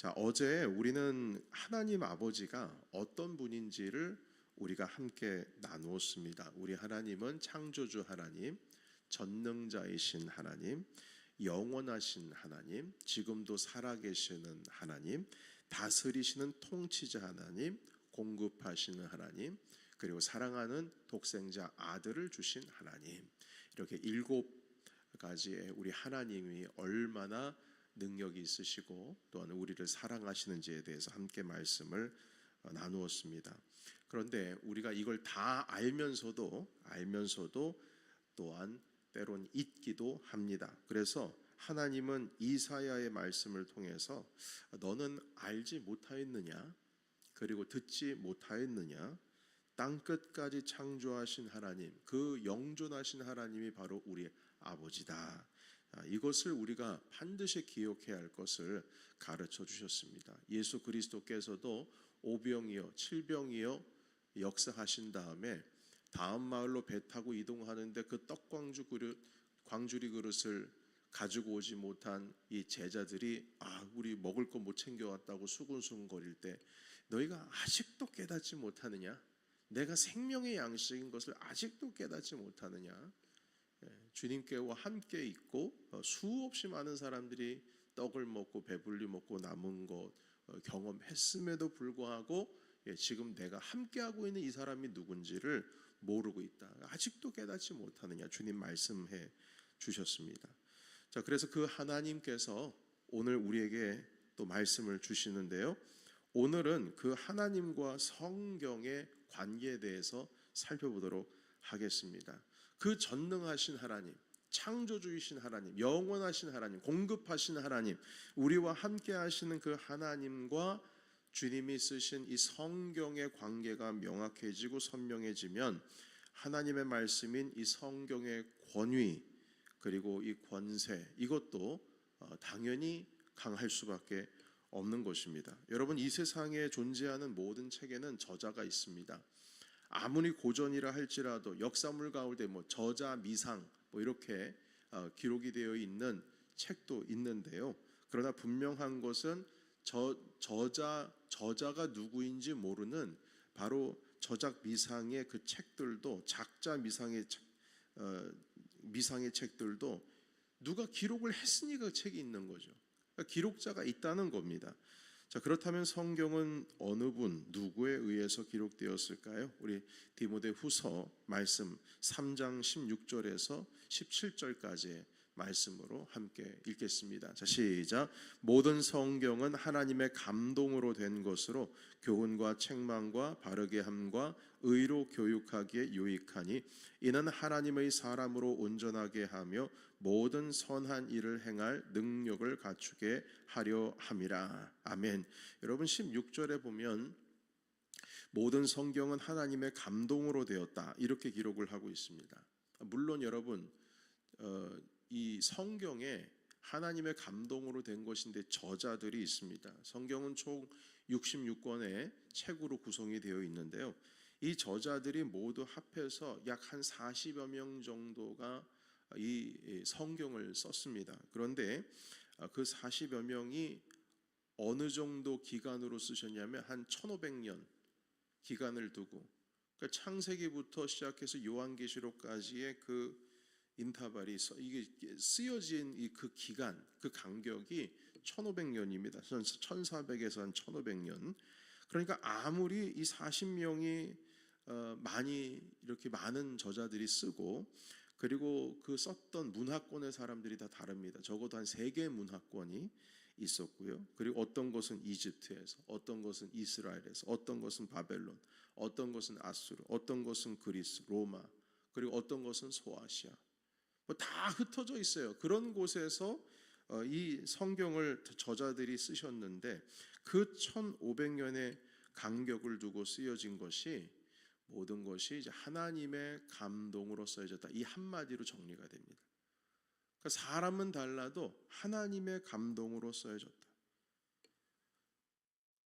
자, 어제 우리는 하나님 아버지가 어떤 분인지를 우리가 함께 나누었습니다. 우리 하나님은 창조주 하나님, 전능자이신 하나님, 영원하신 하나님, 지금도 살아계시는 하나님, 다스리시는 통치자 하나님, 공급하시는 하나님, 그리고 사랑하는 독생자 아들을 주신 하나님. 이렇게 7가지의 우리 하나님이 얼마나 능력이 있으시고 또한 우리를 사랑하시는지에 대해서 함께 말씀을 나누었습니다. 그런데 우리가 이걸 다 알면서도 또한 때론 잊기도 합니다. 그래서 하나님은 이사야의 말씀을 통해서 너는 알지 못하였느냐, 그리고 듣지 못하였느냐, 땅끝까지 창조하신 하나님, 그 영존하신 하나님이 바로 우리 아버지다. 이것을 우리가 반드시 기억해야 할 것을 가르쳐 주셨습니다. 예수 그리스도께서도 오병이어 칠병이어 역사하신 다음에 다음 마을로 배 타고 이동하는데 그 광주리 그릇을 가지고 오지 못한 이 제자들이 우리 먹을 거 못 챙겨왔다고 수군수군거릴 때 너희가 아직도 깨닫지 못하느냐? 내가 생명의 양식인 것을 아직도 깨닫지 못하느냐? 주님께와 함께 있고 수없이 많은 사람들이 떡을 먹고 배불리 먹고 남은 것 경험했음에도 불구하고 지금 내가 함께하고 있는 이 사람이 누군지를 모르고 있다. 아직도 깨닫지 못하느냐? 주님 말씀해 주셨습니다. 자, 그래서 그 하나님께서 오늘 우리에게 또 말씀을 주시는데요. 오늘은 그 하나님과 성경의 관계에 대해서 살펴보도록 하겠습니다. 그 전능하신 하나님, 창조주이신 하나님, 영원하신 하나님, 공급하신 하나님, 우리와 함께 하시는 그 하나님과 주님이 쓰신 이 성경의 관계가 명확해지고 선명해지면 하나님의 말씀인 이 성경의 권위 그리고 이 권세, 이것도 당연히 강할 수밖에 없는 것입니다. 여러분, 이 세상에 존재하는 모든 책에는 저자가 있습니다. 아무리 고전이라 할지라도 역사물 가운데 저자 미상 이렇게 기록이 되어 있는 책도 있는데요. 그러나 분명한 것은 저자가 누구인지 모르는 바로 저작 미상의 그 책들도, 작자 미상의 책들도 누가 기록을 했으니까 그 책이 있는 거죠. 그러니까 기록자가 있다는 겁니다. 자, 그렇다면 성경은 어느 분, 누구에 의해서 기록되었을까요? 우리 디모데후서 말씀 3장 16절에서 17절까지의 말씀으로 함께 읽겠습니다. 자, 시작. 모든 성경은 하나님의 감동으로 된 것으로 교훈과 책망과 바르게 함과 의로 교육하기에 유익하니 이는 하나님의 사람으로 온전하게 하며 모든 선한 일을 행할 능력을 갖추게 하려 함이라. 아멘. 여러분, 16절에 보면 모든 성경은 하나님의 감동으로 되었다, 이렇게 기록을 하고 있습니다. 물론 여러분, 이 성경에 하나님의 감동으로 된 것인데 저자들이 있습니다. 성경은 총 66권의 책으로 구성이 되어 있는데요. 이 저자들이 모두 합해서 약 한 40여 명 정도가 이 성경을 썼습니다. 그런데 그 40여 명이 어느 정도 기간으로 쓰셨냐면 한 1500년 기간을 두고, 그러니까 창세기부터 시작해서 요한계시록까지의 그 인터벌이, 이게 쓰여진 그 기간, 그 간격이 1500년입니다. 1400에서 한 1500년. 그러니까 아무리 이 40명이 이렇게 많은 저자들이 쓰고, 그리고 그 썼던 문화권의 사람들이 다 다릅니다. 적어도 한 3개의 문화권이 있었고요. 그리고 어떤 것은 이집트에서, 어떤 것은 이스라엘에서, 어떤 것은 바벨론, 어떤 것은 아수르, 어떤 것은 그리스, 로마, 그리고 어떤 것은 소아시아. 다 흩어져 있어요. 그런 곳에서 이 성경을 저자들이 쓰셨는데 그 1500년의 간격을 두고 쓰여진 것이, 모든 것이 이제 하나님의 감동으로 써여졌다, 이 한마디로 정리가 됩니다. 그러니까 사람은 달라도 하나님의 감동으로 써여졌다.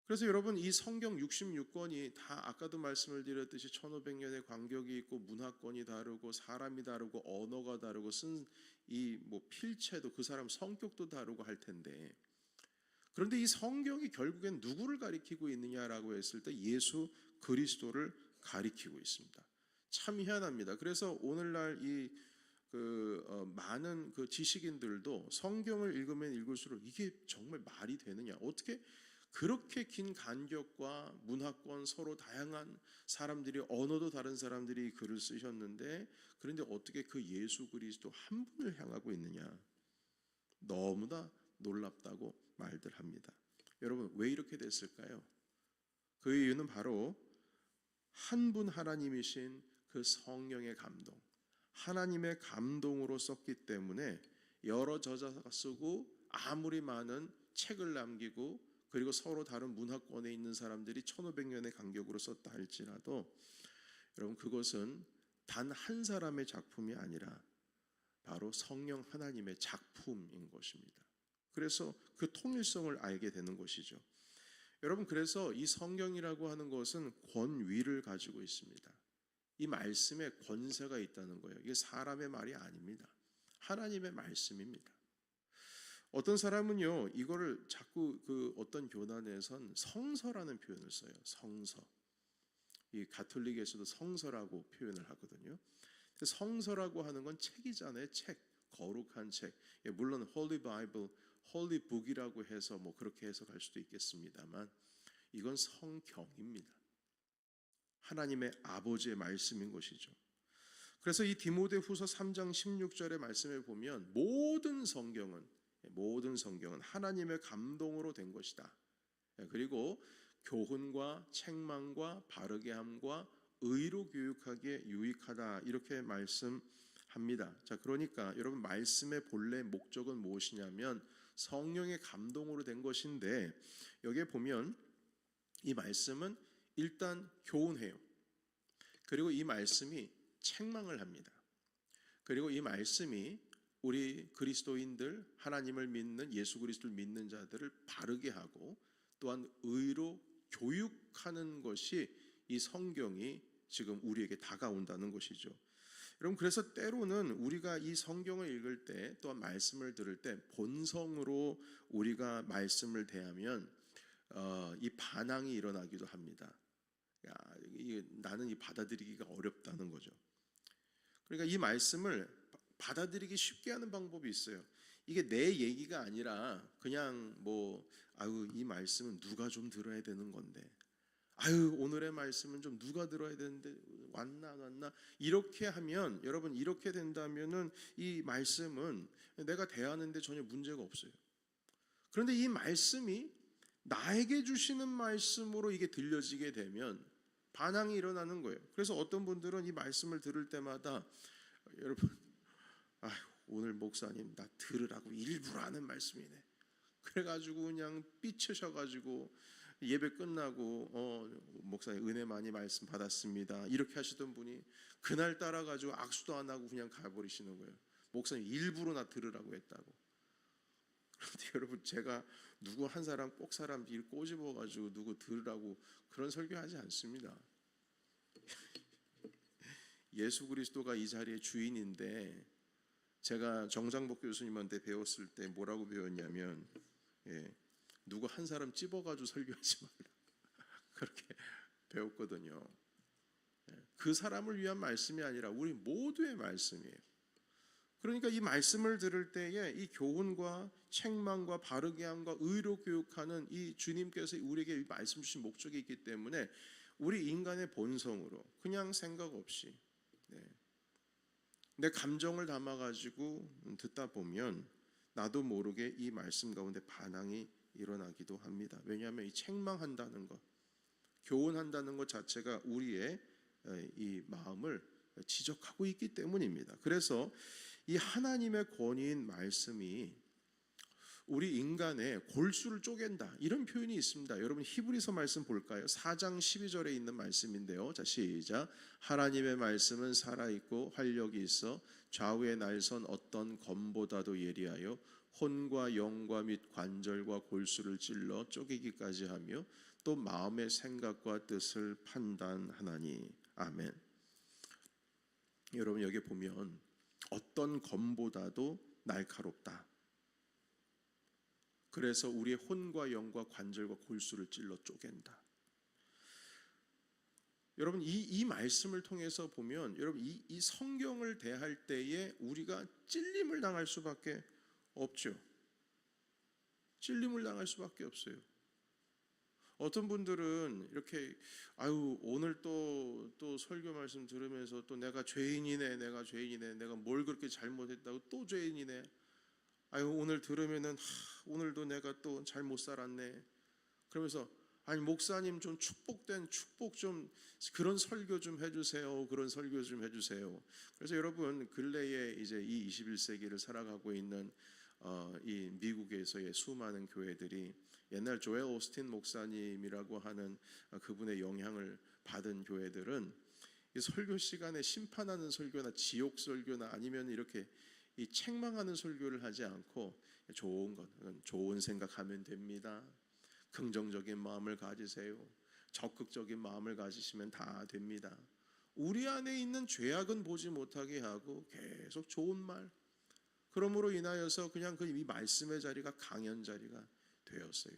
그래서 여러분, 이 성경 66권이 다 아까도 말씀을 드렸듯이 1500년의 간격이 있고 문화권이 다르고 사람이 다르고 언어가 다르고 쓴 이 필체도, 그 사람 성격도 다르고 할 텐데, 그런데 이 성경이 결국엔 누구를 가리키고 있느냐라고 했을 때 예수 그리스도를 가리키고 있습니다. 참 희한합니다. 그래서 오늘날 많은 지식인들도 성경을 읽으면 읽을수록 이게 정말 말이 되느냐? 어떻게 그렇게 긴 간격과 문화권 서로 다양한 사람들이 언어도 다른 사람들이 글을 쓰셨는데 그런데 어떻게 그 예수 그리스도 한 분을 향하고 있느냐? 너무나 놀랍다고 말들 합니다. 여러분 왜 이렇게 됐을까요? 그 이유는 바로 한 분 하나님이신 그 성령의 감동, 하나님의 감동으로 썼기 때문에 여러 저자가 쓰고 아무리 많은 책을 남기고 그리고 서로 다른 문화권에 있는 사람들이 1500년의 간격으로 썼다 할지라도 여러분 그것은 단 한 사람의 작품이 아니라 바로 성령 하나님의 작품인 것입니다. 그래서 그 통일성을 알게 되는 것이죠. 여러분 그래서 이 성경이라고 하는 것은 권위를 가지고 있습니다. 이 말씀에 권세가 있다는 거예요. 이게 사람의 말이 아닙니다. 하나님의 말씀입니다. 어떤 사람은요 이거를 자꾸 어떤 교단에선 성서라는 표현을 써요. 성서. 이 가톨릭에서도 성서라고 표현을 하거든요. 성서라고 하는 건 책이잖아요. 책, 거룩한 책. 물론 Holy Bible, Holy Book이라고 해서 뭐 그렇게 해석할 수도 있겠습니다만 이건 성경입니다. 하나님의 아버지의 말씀인 것이죠. 그래서 이 디모데후서 3장 16절의 말씀에 보면 모든 성경은 하나님의 감동으로 된 것이다. 그리고 교훈과 책망과 바르게 함과 의로 교육하기에 유익하다 이렇게 말씀합니다. 자, 그러니까 여러분 말씀의 본래 목적은 무엇이냐면 성령의 감동으로 된 것인데 여기에 보면 이 말씀은 일단 교훈해요. 그리고 이 말씀이 책망을 합니다. 그리고 이 말씀이 우리 그리스도인들 하나님을 믿는 예수 그리스도를 믿는 자들을 바르게 하고 또한 의로 교육하는 것이 이 성경이 지금 우리에게 다가온다는 것이죠. 여러분 그래서 때로는 우리가 이 성경을 읽을 때 또한 말씀을 들을 때 본성으로 우리가 말씀을 대하면 이 반항이 일어나기도 합니다. 나는 이 받아들이기가 어렵다는 거죠. 그러니까 이 말씀을 받아들이기 쉽게 하는 방법이 있어요. 이게 내 얘기가 아니라 그냥 이 말씀은 누가 좀 들어야 되는 건데 오늘의 말씀은 좀 누가 들어야 되는데 왔나 안 왔나 이렇게 하면 여러분 이렇게 된다면은 이 말씀은 내가 대하는데 전혀 문제가 없어요. 그런데 이 말씀이 나에게 주시는 말씀으로 이게 들려지게 되면 반항이 일어나는 거예요. 그래서 어떤 분들은 이 말씀을 들을 때마다 여러분 오늘 목사님 나 들으라고 일부러 하는 말씀이네. 그래가지고 그냥 삐치셔가지고 예배 끝나고 목사님 은혜 많이 말씀 받았습니다 이렇게 하시던 분이 그날 따라가지고 악수도 안 하고 그냥 가버리시는 거예요. 목사님 일부러 나 들으라고 했다고. 그런데 여러분 제가 누구 한 사람 꼭 사람 일 꼬집어가지고 누구 들으라고 그런 설교하지 않습니다. 예수 그리스도가 이 자리의 주인인데 제가 정장복 교수님한테 배웠을 때 뭐라고 배웠냐면 누구 한 사람 찝어가지고 설교하지 말라 그렇게 배웠거든요. 그 사람을 위한 말씀이 아니라 우리 모두의 말씀이에요. 그러니까 이 말씀을 들을 때에 이 교훈과 책망과 바르게 함과 의로 교육하는 이 주님께서 우리에게 말씀 주신 목적이 있기 때문에 우리 인간의 본성으로 그냥 생각 없이 내 감정을 담아가지고 듣다 보면 나도 모르게 이 말씀 가운데 반항이 일어나기도 합니다. 왜냐하면 이 책망한다는 것, 교훈한다는 것 자체가 우리의 이 마음을 지적하고 있기 때문입니다. 그래서 이 하나님의 권위인 말씀이 우리 인간의 골수를 쪼갠다 이런 표현이 있습니다. 여러분 히브리서 말씀 볼까요? 4장 12절에 있는 말씀인데요. 자 시작. 하나님의 말씀은 살아있고 활력이 있어 좌우의 날선 어떤 검보다도 예리하여 혼과 영과 및 관절과 골수를 찔러 쪼개기까지 하며 또 마음의 생각과 뜻을 판단하나니. 아멘. 여러분 여기 보면 어떤 검보다도 날카롭다. 그래서 우리의 혼과 영과 관절과 골수를 찔러 쪼갠다. 여러분 이 말씀을 통해서 보면 여러분 이 성경을 대할 때에 우리가 찔림을 당할 수밖에 없죠. 찔림을 당할 수밖에 없어요. 어떤 분들은 이렇게 오늘 또 설교 말씀 들으면서 또 내가 죄인이네 내가 뭘 그렇게 잘못했다고 또 죄인이네. 오늘 들으면은 오늘도 내가 또 잘못 살았네. 그러면서 아니 목사님 좀 축복 좀 그런 설교 좀 해주세요. 그런 설교 좀 해주세요. 그래서 여러분 근래에 이제 이 21세기를 살아가고 있는 이 미국에서의 수많은 교회들이 옛날 조엘 오스틴 목사님이라고 하는 그분의 영향을 받은 교회들은 이 설교 시간에 심판하는 설교나 지옥 설교나 아니면 이렇게 이 책망하는 설교를 하지 않고 좋은 것, 좋은 생각하면 됩니다. 긍정적인 마음을 가지세요. 적극적인 마음을 가지시면 다 됩니다. 우리 안에 있는 죄악은 보지 못하게 하고 계속 좋은 말. 그러므로 인하여서 그냥 이 말씀의 자리가 강연 자리가 되었어요.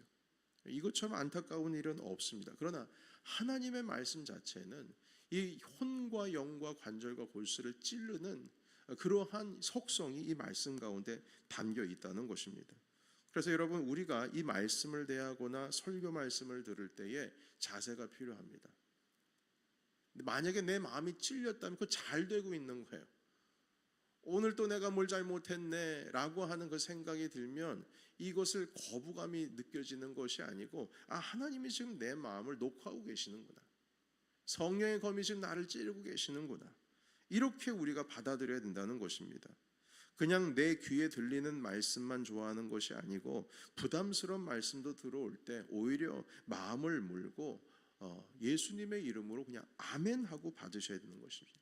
이것처럼 안타까운 일은 없습니다. 그러나 하나님의 말씀 자체는 이 혼과 영과 관절과 골수를 찌르는 그러한 속성이 이 말씀 가운데 담겨 있다는 것입니다. 그래서 여러분 우리가 이 말씀을 대하거나 설교 말씀을 들을 때에 자세가 필요합니다. 만약에 내 마음이 찔렸다면 그거 잘 되고 있는 거예요. 오늘 또 내가 뭘 잘못했네 라고 하는 그 생각이 들면 이것을 거부감이 느껴지는 것이 아니고 하나님이 지금 내 마음을 녹화하고 계시는구나. 성령의 검이 지금 나를 찌르고 계시는구나. 이렇게 우리가 받아들여야 된다는 것입니다. 그냥 내 귀에 들리는 말씀만 좋아하는 것이 아니고 부담스러운 말씀도 들어올 때 오히려 마음을 물고 예수님의 이름으로 그냥 아멘 하고 받으셔야 되는 것입니다.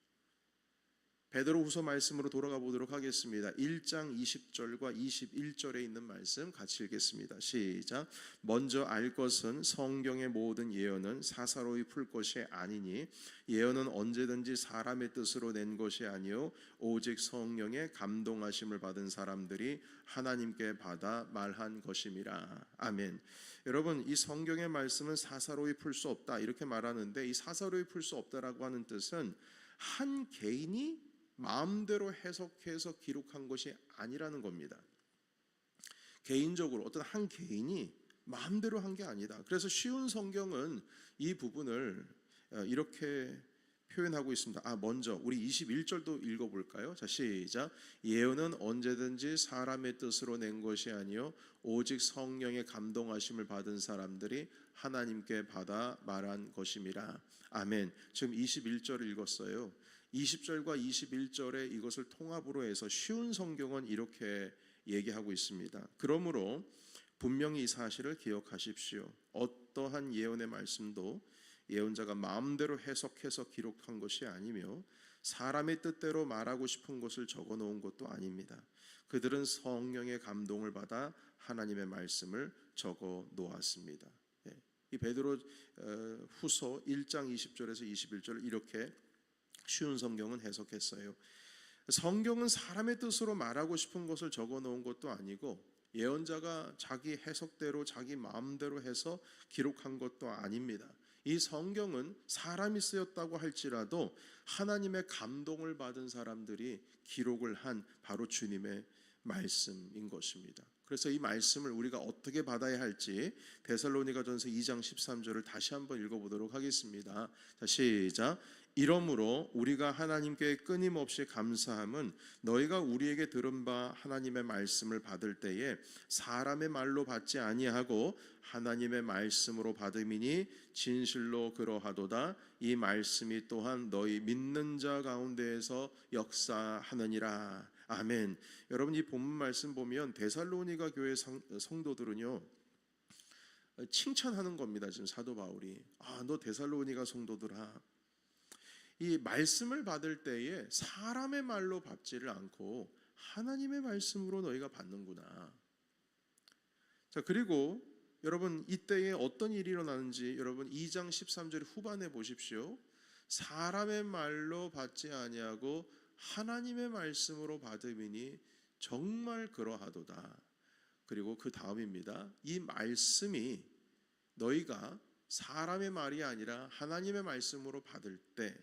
베드로후서 말씀으로 돌아가 보도록 하겠습니다. 1장 20절과 21절에 있는 말씀 같이 읽겠습니다. 시작. 먼저 알 것은 성경의 모든 예언은 사사로이 풀 것이 아니니 예언은 언제든지 사람의 뜻으로 낸 것이 아니요 오직 성령의 감동하심을 받은 사람들이 하나님께 받아 말한 것임이라. 아멘. 여러분 이 성경의 말씀은 사사로이 풀 수 없다 이렇게 말하는데 이 사사로이 풀 수 없다라고 하는 뜻은 한 개인이 마음대로 해석해서 기록한 것이 아니라는 겁니다. 개인적으로 어떤 한 개인이 마음대로 한 게 아니다. 그래서 쉬운 성경은 이 부분을 이렇게 표현하고 있습니다. 먼저 우리 21절도 읽어볼까요? 자, 시작. 예언은 언제든지 사람의 뜻으로 낸 것이 아니요 오직 성령의 감동하심을 받은 사람들이 하나님께 받아 말한 것임이라. 아멘. 지금 21절을 읽었어요. 20절과 21절에 이것을 통합으로 해서 쉬운 성경은 이렇게 얘기하고 있습니다. 그러므로 분명히 이 사실을 기억하십시오. 어떠한 예언의 말씀도 예언자가 마음대로 해석해서 기록한 것이 아니며 사람의 뜻대로 말하고 싶은 것을 적어 놓은 것도 아닙니다. 그들은 성령의 감동을 받아 하나님의 말씀을 적어 놓았습니다. 이 베드로 후서 1장 20절에서 21절을 이렇게 쉬운 성경은 해석했어요. 성경은 사람의 뜻으로 말하고 싶은 것을 적어 놓은 것도 아니고 예언자가 자기 해석대로 자기 마음대로 해서 기록한 것도 아닙니다. 이 성경은 사람이 쓰였다고 할지라도 하나님의 감동을 받은 사람들이 기록을 한 바로 주님의 말씀인 것입니다. 그래서 이 말씀을 우리가 어떻게 받아야 할지 데살로니가전서 2장 13절을 다시 한번 읽어보도록 하겠습니다. 자, 시작. 이러므로 우리가 하나님께 끊임없이 감사함은 너희가 우리에게 들은 바 하나님의 말씀을 받을 때에 사람의 말로 받지 아니하고 하나님의 말씀으로 받음이니 진실로 그러하도다. 이 말씀이 또한 너희 믿는 자 가운데에서 역사하느니라. 아멘. 여러분 이 본문 말씀 보면 데살로니가 교회 성도들은요 칭찬하는 겁니다. 지금 사도 바울이 너 데살로니가 성도들아, 이 말씀을 받을 때에 사람의 말로 받지를 않고 하나님의 말씀으로 너희가 받는구나. 자, 그리고 여러분 이때에 어떤 일이 일어나는지 여러분 2장 13절 후반에 보십시오. 사람의 말로 받지 아니하고 하나님의 말씀으로 받음이니 정말 그러하도다. 그리고 그 다음입니다. 이 말씀이 너희가 사람의 말이 아니라 하나님의 말씀으로 받을 때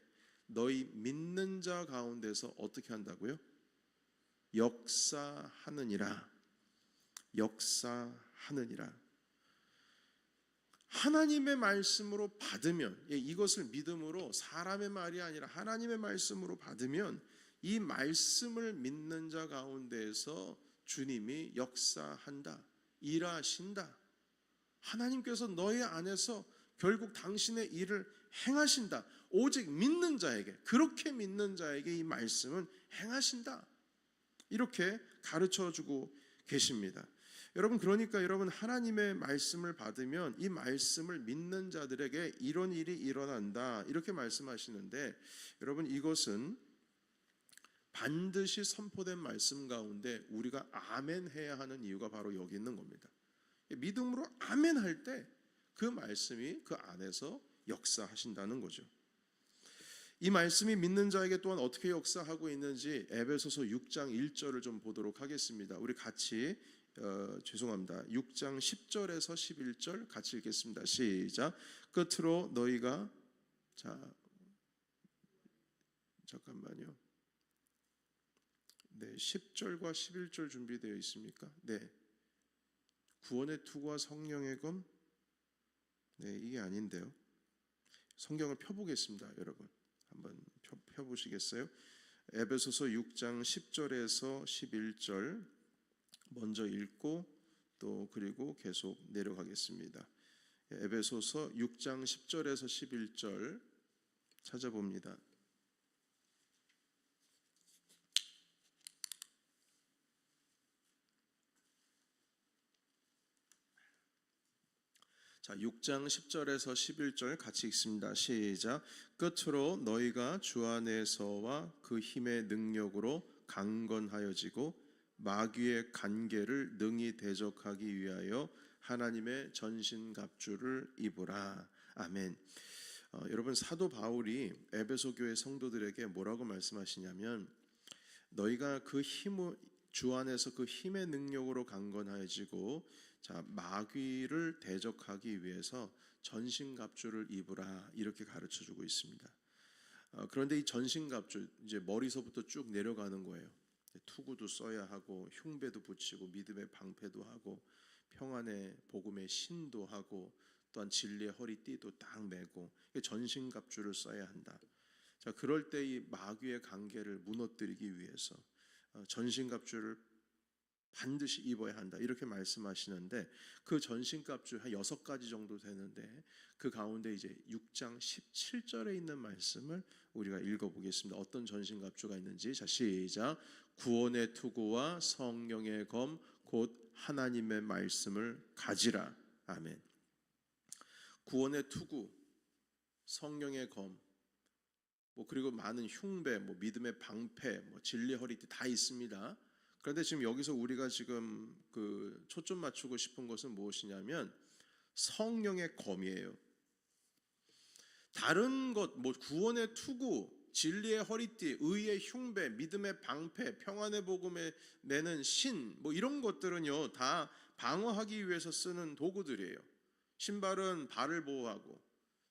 너희 믿는 자 가운데서 어떻게 한다고요? 역사하느니라. 역사하느니라. 하나님의 말씀으로 받으면, 이것을 믿음으로 사람의 말이 아니라 하나님의 말씀으로 받으면 이 말씀을 믿는 자 가운데에서 주님이 역사한다, 일하신다. 하나님께서 너희 안에서 결국 당신의 일을 행하신다. 오직 믿는 자에게, 그렇게 믿는 자에게 이 말씀은 행하신다. 이렇게 가르쳐주고 계십니다. 여러분, 그러니까 여러분, 하나님의 말씀을 받으면 이 말씀을 믿는 자들에게 이런 일이 일어난다, 이렇게 말씀하시는데, 여러분, 이것은 반드시 선포된 말씀 가운데 우리가 아멘 해야 하는 이유가 바로 여기 있는 겁니다. 믿음으로 아멘 할 때 그 말씀이 그 안에서 역사하신다는 거죠. 이 말씀이 믿는 자에게 또한 어떻게 역사하고 있는지 에베소서 6장 1절을 좀 보도록 하겠습니다. 우리 같이 6장 10절에서 11절 같이 읽겠습니다. 시작. 끝으로 너희가, 잠깐만요. 네, 10절과 11절 준비되어 있습니까? 네. 구원의 투구와 성령의 검? 네, 이게 아닌데요. 성경을 펴보겠습니다, 여러분. 한번 펴보시겠어요? 에베소서 6장 10절에서 11절 먼저 읽고 또 그리고 계속 내려가겠습니다. 에베소서 6장 10절에서 11절 찾아봅니다. 자, 6장 10절에서 11절 같이 읽습니다. 시작. 끝으로 너희가 주 안에서와 그 힘의 능력으로 강건하여지고 마귀의 간계를 능히 대적하기 위하여 하나님의 전신갑주를 입으라. 아멘. 여러분, 사도 바울이 에베소 교회 성도들에게 뭐라고 말씀하시냐면, 너희가 그 힘을, 주 안에서 그 힘의 능력으로 강건하여지고 마귀를 대적하기 위해서 전신갑주를 입으라, 이렇게 가르쳐주고 있습니다. 그런데 이 전신갑주, 이제 머리서부터 쭉 내려가는 거예요. 투구도 써야 하고 흉배도 붙이고 믿음의 방패도 하고 평안의 복음의 신도 하고 또한 진리의 허리띠도 딱 매고 전신갑주를 써야 한다. 자, 그럴 때 이 마귀의 관계를 무너뜨리기 위해서 전신갑주를 반드시 입어야 한다, 이렇게 말씀하시는데, 그 전신갑주 한 6가지 정도 되는데 그 가운데 이제 6장 17절에 있는 말씀을 우리가 읽어보겠습니다. 어떤 전신갑주가 있는지. 자, 시작. 구원의 투구와 성령의 검 곧 하나님의 말씀을 가지라. 아멘. 구원의 투구, 성령의 검, 그리고 많은 흉배, 믿음의 방패, 진리 허리띠 다 있습니다. 그런데 지금 여기서 우리가 지금 초점 맞추고 싶은 것은 무엇이냐면 성령의 검이에요. 다른 것, 구원의 투구, 진리의 허리띠, 의의 흉배, 믿음의 방패, 평안의 복음에 내는 신, 이런 것들은요 다 방어하기 위해서 쓰는 도구들이에요. 신발은 발을 보호하고,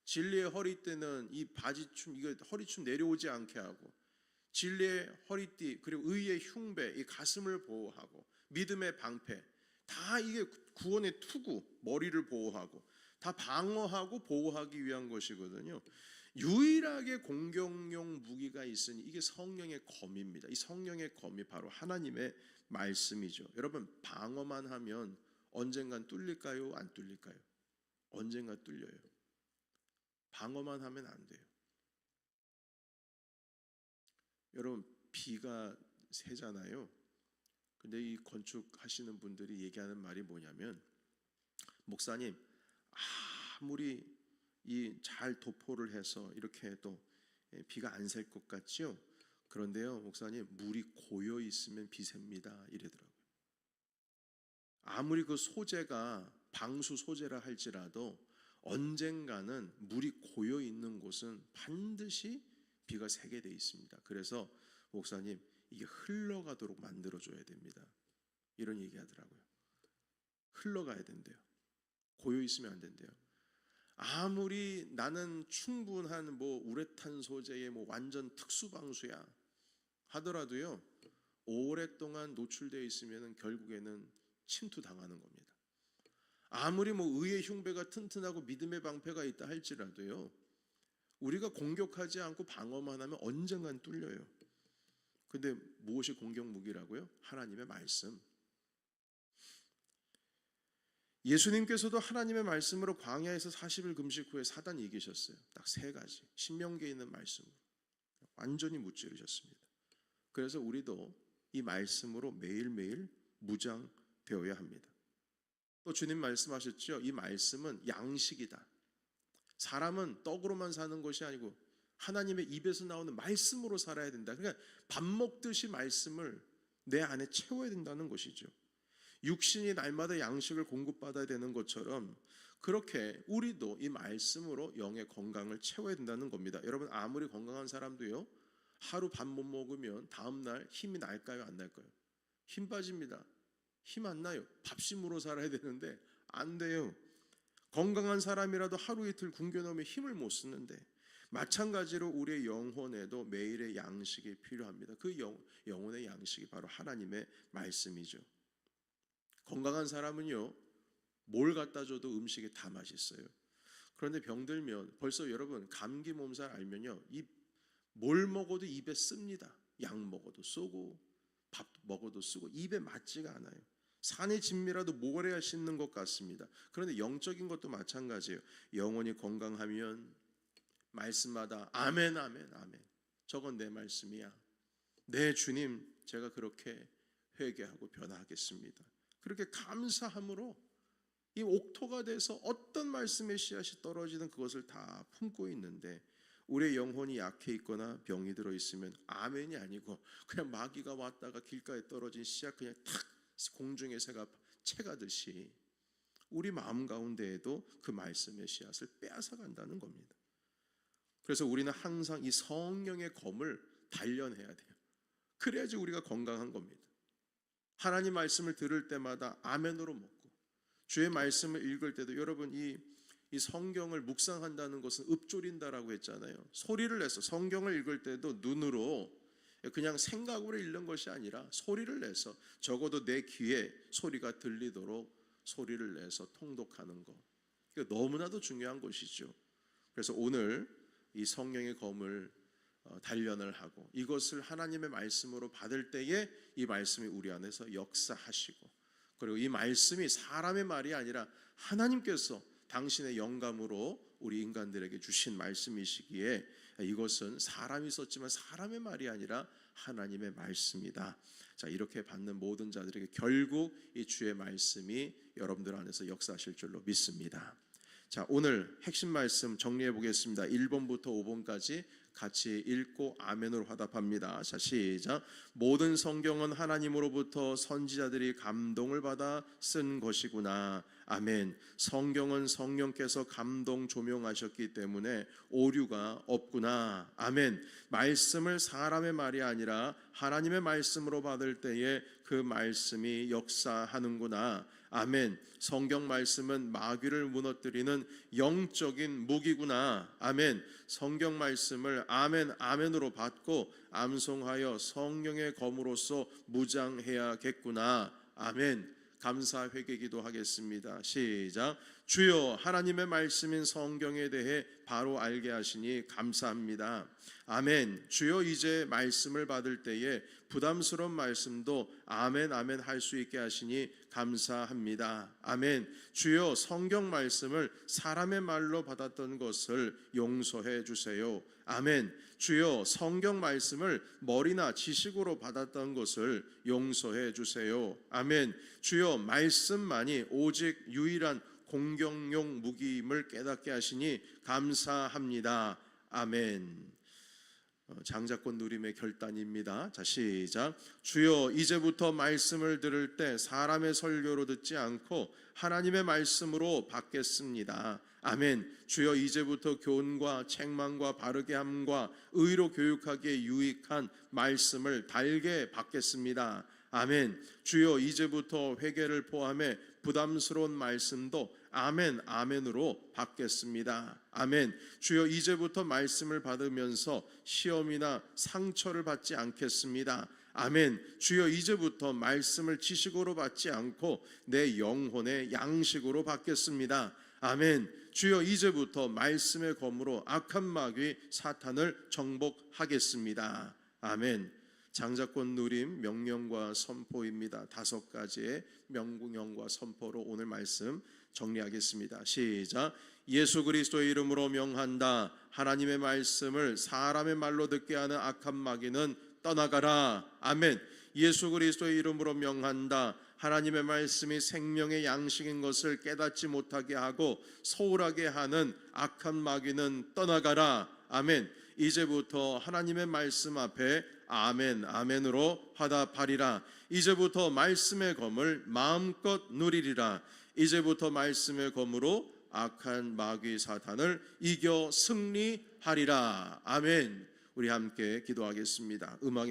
진리의 허리띠는 이 바지춤, 이거 허리춤 내려오지 않게 하고, 진리의 허리띠, 그리고 의의 흉배, 이 가슴을 보호하고, 믿음의 방패, 다 이게 구원의 투구, 머리를 보호하고, 다 방어하고 보호하기 위한 것이거든요. 유일하게 공격용 무기가 있으니 이게 성령의 검입니다. 이 성령의 검이 바로 하나님의 말씀이죠. 여러분, 방어만 하면 언젠간 뚫릴까요? 안 뚫릴까요? 언젠가 뚫려요. 방어만 하면 안 돼요. 여러분, 비가 새잖아요. 근데 이 건축하시는 분들이 얘기하는 말이 뭐냐면, 목사님, 아무리 잘 도포를 해서 이렇게 해도 비가 안 셀 것 같죠? 그런데요, 목사님, 물이 고여 있으면 비 셉니다, 이러더라고요. 아무리 그 소재가 방수 소재라 할지라도 언젠가는 물이 고여 있는 곳은 반드시 비가 새게 돼 있습니다. 그래서 목사님, 이게 흘러가도록 만들어줘야 됩니다, 이런 얘기하더라고요. 흘러가야 된대요. 고여 있으면 안 된대요. 아무리 나는 충분한 우레탄 소재의 완전 특수방수야 하더라도요, 오랫동안 노출되어 있으면 결국에는 침투당하는 겁니다. 아무리 의의 흉배가 튼튼하고 믿음의 방패가 있다 할지라도요, 우리가 공격하지 않고 방어만 하면 언젠간 뚫려요. 근데 무엇이 공격 무기라고요? 하나님의 말씀. 예수님께서도 하나님의 말씀으로 광야에서 40일 금식 후에 사단이 이기셨어요. 딱 3가지. 신명기에 있는 말씀으로 완전히 무찌르셨습니다. 그래서 우리도 이 말씀으로 매일매일 무장되어야 합니다. 또 주님 말씀하셨죠. 이 말씀은 양식이다. 사람은 떡으로만 사는 것이 아니고 하나님의 입에서 나오는 말씀으로 살아야 된다. 그러니까 밥 먹듯이 말씀을 내 안에 채워야 된다는 것이죠. 육신이 날마다 양식을 공급받아야 되는 것처럼 그렇게 우리도 이 말씀으로 영의 건강을 채워야 된다는 겁니다. 여러분, 아무리 건강한 사람도요, 하루 밥 못 먹으면 다음날 힘이 날까요, 안 날까요? 힘 빠집니다. 힘 안 나요. 밥심으로 살아야 되는데 안 돼요. 건강한 사람이라도 하루 이틀 굶겨 놓으면 힘을 못 쓰는데, 마찬가지로 우리의 영혼에도 매일의 양식이 필요합니다. 그 영혼의 양식이 바로 하나님의 말씀이죠. 건강한 사람은요, 뭘 갖다 줘도 음식이 다 맛있어요. 그런데 병들면 벌써 여러분, 감기 몸살 알면요, 뭘 먹어도 입에 씁니다. 약 먹어도 쏘고 밥 먹어도 쓰고 입에 맞지가 않아요. 산의 진미라도 모래가 씹는 것 같습니다. 그런데 영적인 것도 마찬가지예요. 영혼이 건강하면 말씀마다 아멘, 아멘, 아멘. 저건 내 말씀이야. 네, 주님, 제가 그렇게 회개하고 변화하겠습니다. 그렇게 감사함으로 이 옥토가 돼서 어떤 말씀의 씨앗이 떨어지는 그것을 다 품고 있는데, 우리의 영혼이 약해 있거나 병이 들어 있으면 아멘이 아니고 그냥 마귀가 왔다가 길가에 떨어진 씨앗 그냥 탁 공중에 새가 채가듯이 우리 마음 가운데에도 그 말씀의 씨앗을 빼앗아 간다는 겁니다. 그래서 우리는 항상 이 성령의 검을 단련해야 돼요. 그래야지 우리가 건강한 겁니다. 하나님 말씀을 들을 때마다 아멘으로 먹고, 주의 말씀을 읽을 때도 여러분, 이 성경을 묵상한다는 것은 읊조린다라고 했잖아요. 소리를 내서 성경을 읽을 때도 눈으로 그냥 생각으로 읽는 것이 아니라 소리를 내서, 적어도 내 귀에 소리가 들리도록 소리를 내서 통독하는 것, 이거 너무나도 중요한 것이죠. 그래서 오늘 이 성령의 검을 단련을 하고 이것을 하나님의 말씀으로 받을 때에 이 말씀이 우리 안에서 역사하시고, 그리고 이 말씀이 사람의 말이 아니라 하나님께서 당신의 영감으로 우리 인간들에게 주신 말씀이시기에 이것은 사람이 썼지만 사람의 말이 아니라 하나님의 말씀이다. 자, 이렇게 받는 모든 자들에게 결국 이 주의 말씀이 여러분들 안에서 역사하실 줄로 믿습니다. 자, 오늘 핵심 말씀 정리해 보겠습니다. 1번부터 5번까지 같이 읽고 아멘으로 화답합니다. 자, 시작. 모든 성경은 하나님으로부터 선지자들이 감동을 받아 쓴 것이구나. 아멘. 성경은 성령께서 감동 조명하셨기 때문에 오류가 없구나. 아멘. 말씀을 사람의 말이 아니라 하나님의 말씀으로 받을 때에 그 말씀이 역사하는구나. 아멘. 성경 말씀은 마귀를 무너뜨리는 영적인 무기구나. 아멘. 성경 말씀을 아멘, 아멘으로 받고 암송하여 성령의 검으로서 무장해야겠구나. 아멘. 감사 회개 기도하겠습니다. 시작. 주여, 하나님의 말씀인 성경에 대해 바로 알게 하시니 감사합니다. 아멘. 주여, 이제 말씀을 받을 때에 부담스러운 말씀도 아멘, 아멘 할 수 있게 하시니 감사합니다. 아멘. 주여, 성경 말씀을 사람의 말로 받았던 것을 용서해 주세요. 아멘. 주여, 성경 말씀을 머리나 지식으로 받았던 것을 용서해 주세요. 아멘. 주여, 말씀만이 오직 유일한 공격용 무기임을 깨닫게 하시니 감사합니다. 아멘. 장자권 누림의 결단입니다. 자, 시작. 주여, 이제부터 말씀을 들을 때 사람의 설교로 듣지 않고 하나님의 말씀으로 받겠습니다. 아멘. 주여, 이제부터 교훈과 책망과 바르게 함과 의로 교육하기에 유익한 말씀을 달게 받겠습니다. 아멘. 주여, 이제부터 회개를 포함해 부담스러운 말씀도 아멘, 아멘으로 받겠습니다. 아멘. 주여, 이제부터 말씀을 받으면서 시험이나 상처를 받지 않겠습니다. 아멘. 주여, 이제부터 말씀을 지식으로 받지 않고 내 영혼의 양식으로 받겠습니다. 아멘. 주여, 이제부터 말씀의 검으로 악한 마귀 사탄을 정복하겠습니다. 아멘. 장자권 누림 명령과 선포입니다. 5가지의 명령과 선포로 오늘 말씀 정리하겠습니다. 시작. 예수 그리스도의 이름으로 명한다. 하나님의 말씀을 사람의 말로 듣게 하는 악한 마귀는 떠나가라. 아멘. 예수 그리스도의 이름으로 명한다. 하나님의 말씀이 생명의 양식인 것을 깨닫지 못하게 하고 소홀하게 하는 악한 마귀는 떠나가라. 아멘. 이제부터 하나님의 말씀 앞에 아멘, 아멘으로 화답하리라. 이제부터 말씀의 검을 마음껏 누리리라. 이제부터 말씀의 검으로 악한 마귀 사탄을 이겨 승리하리라. 아멘. 우리 함께 기도하겠습니다. 음악이